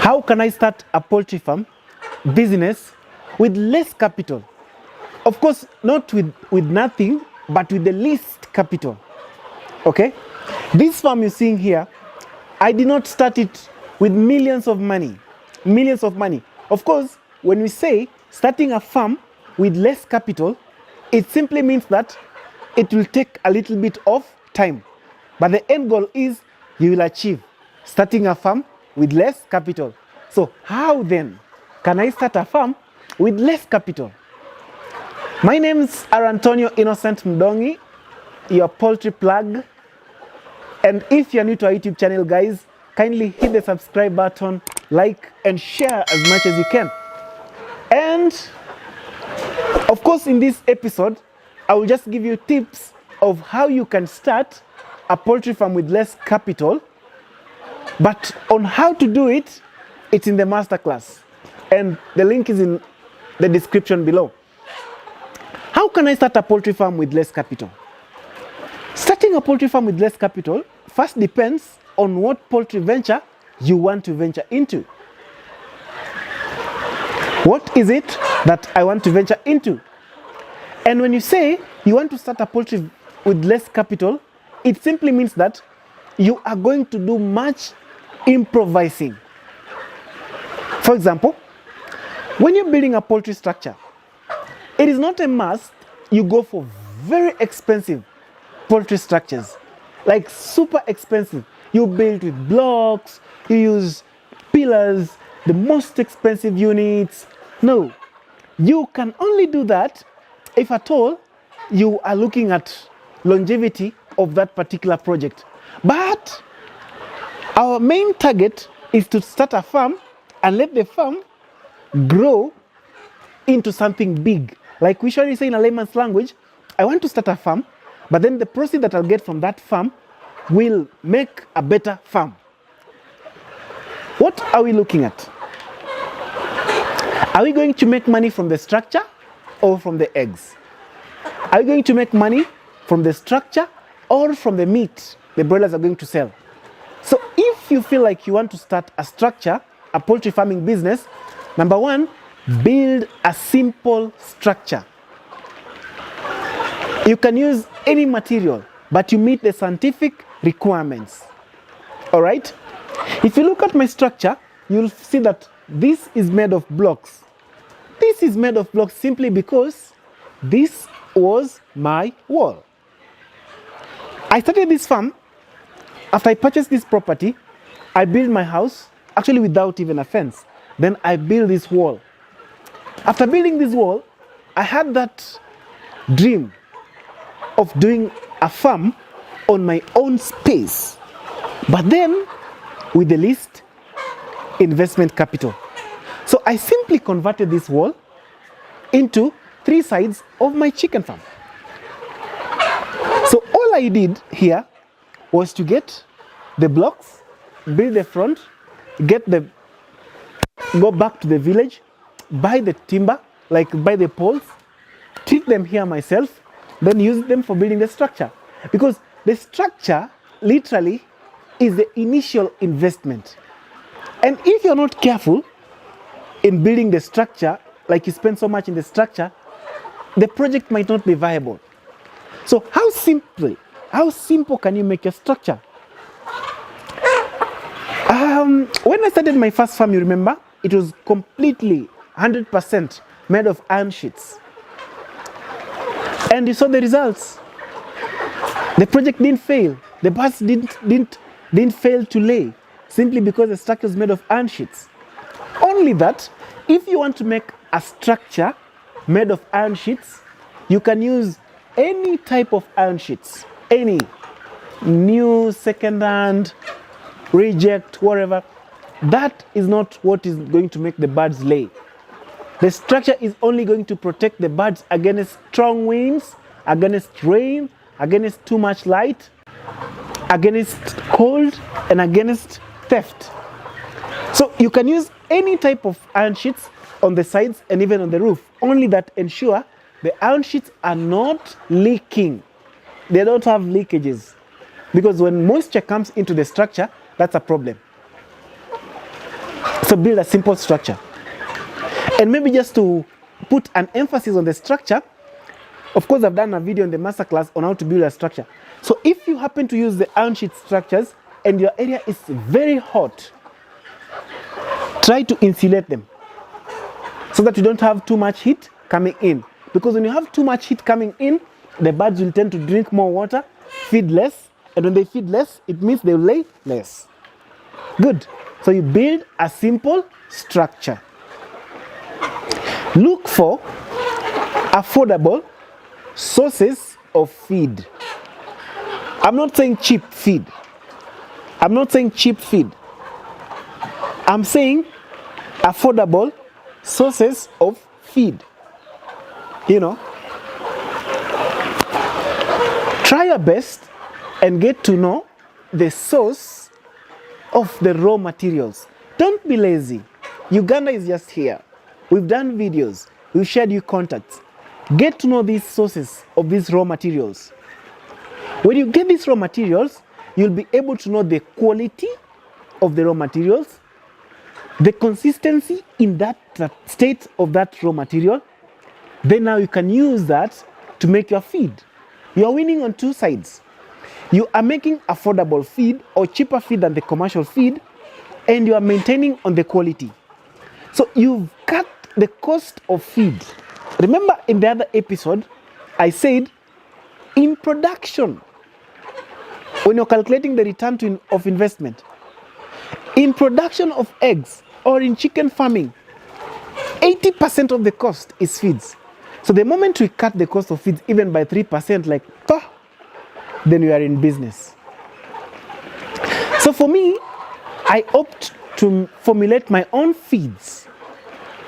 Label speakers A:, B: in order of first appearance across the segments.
A: How can I start a poultry farm business with less capital? Of course, not with nothing, but with the least capital. Okay? This farm you're seeing here, I did not start it with millions of money. Millions of money. Of course, when we say starting a farm with less capital, it simply means that it will take a little bit of time. But the end goal is you will achieve starting a farm with less capital. So how then can I start a farm with less capital? My name is Antonio Innocent Mdongi, your poultry plug. And if you're new to our YouTube channel, guys, kindly hit the subscribe button, like, and share as much as you can. And of course, in this episode, I will just give you tips of how you can start a poultry farm with less capital. But on how to do it, it's in the masterclass. And the link is in the description below. How can I start a poultry farm with less capital? Starting a poultry farm with less capital first depends on what poultry venture you want to venture into. What is it that I want to venture into? And when you say you want to start a poultry with less capital, it simply means that you are going to do much improvising. For example, when you're building a poultry structure, it is not a must you go for very expensive poultry structures, like super expensive. You build with blocks, you use pillars, the most expensive units. No, you can only do that if at all you are looking at longevity of that particular project. But our main target is to start a farm and let the farm grow into something big. Like we usually say in a layman's language, I want to start a farm, but then the proceeds that I'll get from that farm will make a better farm. What are we looking at? Are we going to make money from the structure or from the eggs? Are we going to make money from the structure or from the meat the broilers are going to sell? So if you feel like you want to start a structure, a poultry farming business, number one, build a simple structure. You can use any material, but you meet the scientific requirements. All right? If you look at my structure, you'll see that this is made of blocks. This is made of blocks simply because this was my wall. I started this farm. After I purchased this property, I built my house, actually without even a fence. Then I built this wall. After building this wall, I had that dream of doing a farm on my own space, but then with the least investment capital. So I simply converted this wall into 3 sides of my chicken farm. So all I did here was to get the blocks, build the front, go back to the village, buy the timber, like buy the poles, treat them here myself, then use them for building the structure. Because the structure literally is the initial investment. And if you're not careful in building the structure, like you spend so much in the structure, the project might not be viable. So how simple can you make your structure? When I started my first farm, you remember, it was completely 100% made of iron sheets. And you saw the results. The project didn't fail. The birds didn't fail to lay simply because the structure is made of iron sheets. Only that, if you want to make a structure made of iron sheets, you can use any type of iron sheets, any new, second-hand, reject, whatever. That is not what is going to make the birds lay. The structure is only going to protect the birds against strong winds, against rain, against too much light, against cold, and against theft. So you can use any type of iron sheets on the sides and even on the roof, only that ensure the iron sheets are not leaking. They don't have leakages. Because when moisture comes into the structure, that's a problem. So build a simple structure. And maybe just to put an emphasis on the structure, of course, I've done a video in the masterclass on how to build a structure. So if you happen to use the iron sheet structures and your area is very hot, try to insulate them so that you don't have too much heat coming in. Because when you have too much heat coming in, the birds will tend to drink more water, feed less, and when they feed less, it means they will lay less. Good. So you build a simple structure. Look for affordable sources of feed. I'm not saying cheap feed. I'm not saying cheap feed. I'm saying affordable sources of feed. You know, try your best and get to know the source of the raw materials. Don't be lazy. Uganda is just here. We've done videos. We've shared you contacts. Get to know these sources of these raw materials. When you get these raw materials, you'll be able to know the quality of the raw materials, the consistency in that state of that raw material. Then now you can use that to make your feed. You are winning on two sides. You are making affordable feed or cheaper feed than the commercial feed, and you are maintaining on the quality. So you've cut the cost of feed. Remember in the other episode, I said in production, when you're calculating the return of investment, in production of eggs or in chicken farming, 80% of the cost is feeds. So the moment we cut the cost of feeds even by 3%, like, then we are in business. So for me, I opt to formulate my own feeds.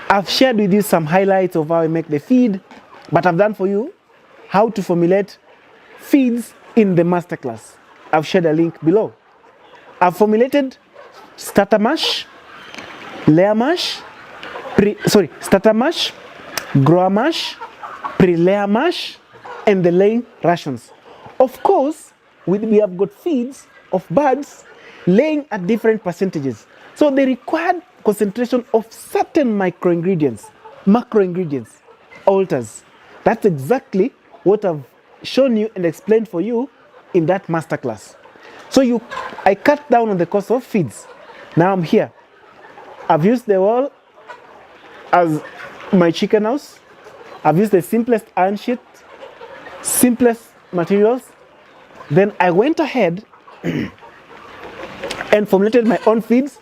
A: I've shared with you some highlights of how I make the feed, but I've done for you how to formulate feeds in the masterclass. I've shared a link below. I've formulated starter mash, layer mash, starter mash, grower mash, pre-layer mash, and the laying rations. Of course, we have got feeds of birds laying at different percentages. So the required concentration of certain macroingredients alters. That's exactly what I've shown you and explained for you in that masterclass. So I cut down on the cost of feeds. Now I'm here. I've used the wall as my chicken house. I've used the simplest iron sheet, simplest materials. Then I went ahead and formulated my own feeds,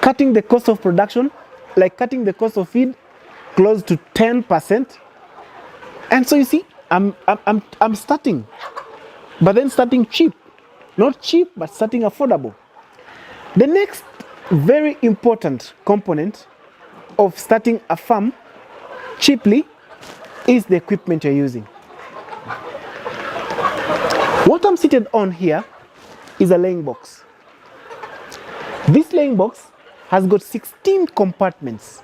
A: cutting the cost of production, like cutting the cost of feed close to 10%. And so you see, I'm starting, but then starting cheap. Not cheap, but starting affordable. The next very important component of starting a farm cheaply is the equipment you're using. What I'm seated on here is a laying box. This laying box has got 16 compartments.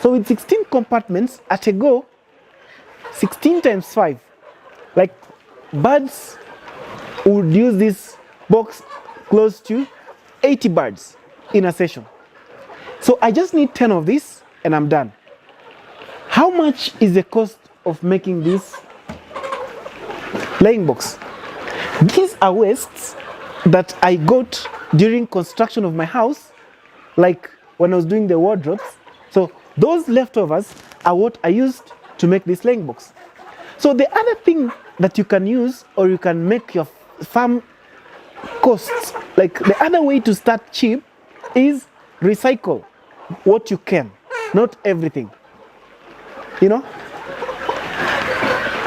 A: So with 16 compartments, at a go, 16 times 5, like birds would use this box close to 80 birds in a session. So I just need 10 of this and I'm done. How much is the cost of making this laying box? These are wastes that I got during construction of my house, like when I was doing the wardrobes. So those leftovers are what I used to make this laying box. So the other thing that you can use, or you can make your farm costs, like the other way to start cheap is recycle what you can, not everything. You know,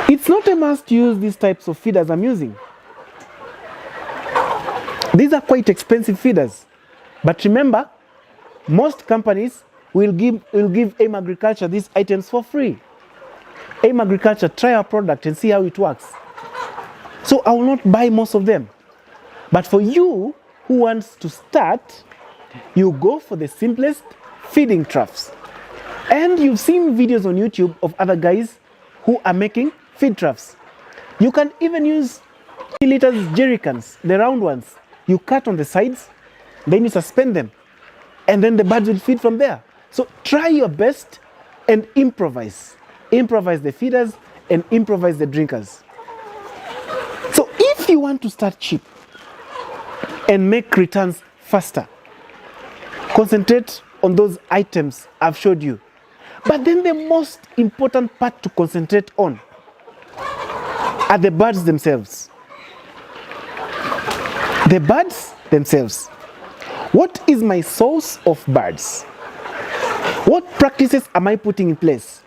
A: it's not a must to use these types of feeders I'm using. These are quite expensive feeders, but remember, most companies will give AIM Agriculture these items for free. AIM Agriculture, try our product and see how it works. So I will not buy most of them. But for you who wants to start, you go for the simplest feeding troughs. And you've seen videos on YouTube of other guys who are making feed troughs. You can even use 3 liters jerry cans, the round ones. You cut on the sides, then you suspend them. and then the birds will feed from there. So try your best and improvise. Improvise the feeders and improvise the drinkers. So if you want to start cheap and make returns faster, concentrate on those items I've showed you. But then the most important part to concentrate on are the birds themselves. The birds themselves. What is my source of birds? What practices am I putting in place?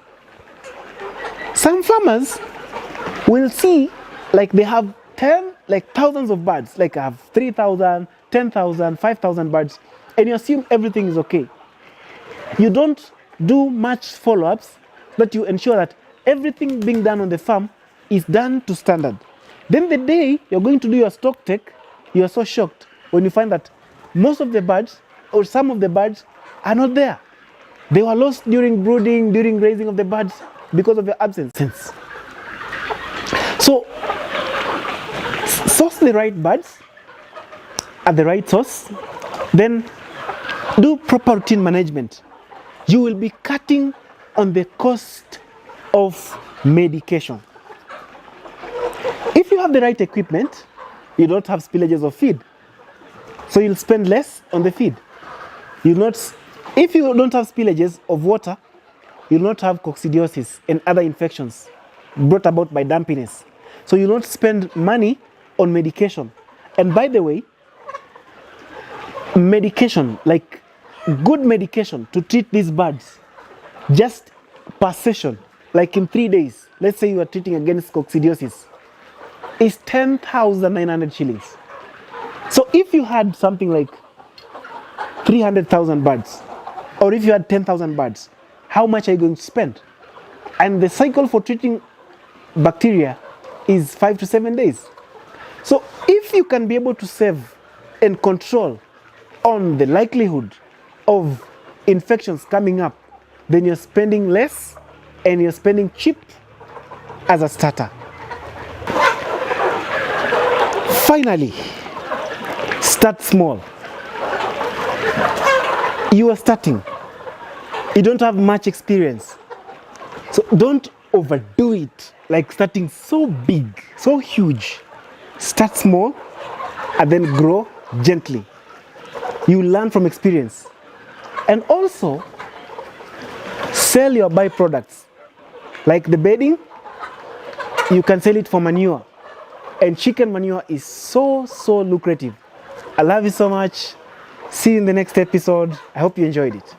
A: Some farmers will see like they have thousands of birds, like I have 3,000, 10,000, 5,000 birds, and you assume everything is okay. You don't do much follow-ups, but you ensure that everything being done on the farm is done to standard. Then the day you're going to do your stock take, you are so shocked when you find that most of the birds or some of the birds are not there. They were lost during brooding, during raising of the birds because of your absence. So, source the right birds at the right source, then do proper routine management. You will be cutting on the cost of medication. If you have the right equipment, you don't have spillages of feed. So you'll spend less on the feed. If you don't have spillages of water, you'll not have coccidiosis and other infections brought about by dampiness. So you'll not spend money on medication. And by the way, medication, like good medication to treat these birds, just per session, like in 3 days, let's say you are treating against coccidiosis, is 10,900 shillings. So if you had something like 300,000 birds, or if you had 10,000 birds, how much are you going to spend? And the cycle for treating bacteria is 5 to 7 days. So if you can be able to save and control on the likelihood of infections coming up, then you're spending less and you're spending cheap as a starter. Finally, start small. You are starting. You don't have much experience. So don't overdo it, like starting so big, so huge. Start small and then grow gently. You learn from experience. And also, sell your byproducts. Like the bedding, you can sell it for manure. And chicken manure is so lucrative. I love you so much. See you in the next episode. I hope you enjoyed it.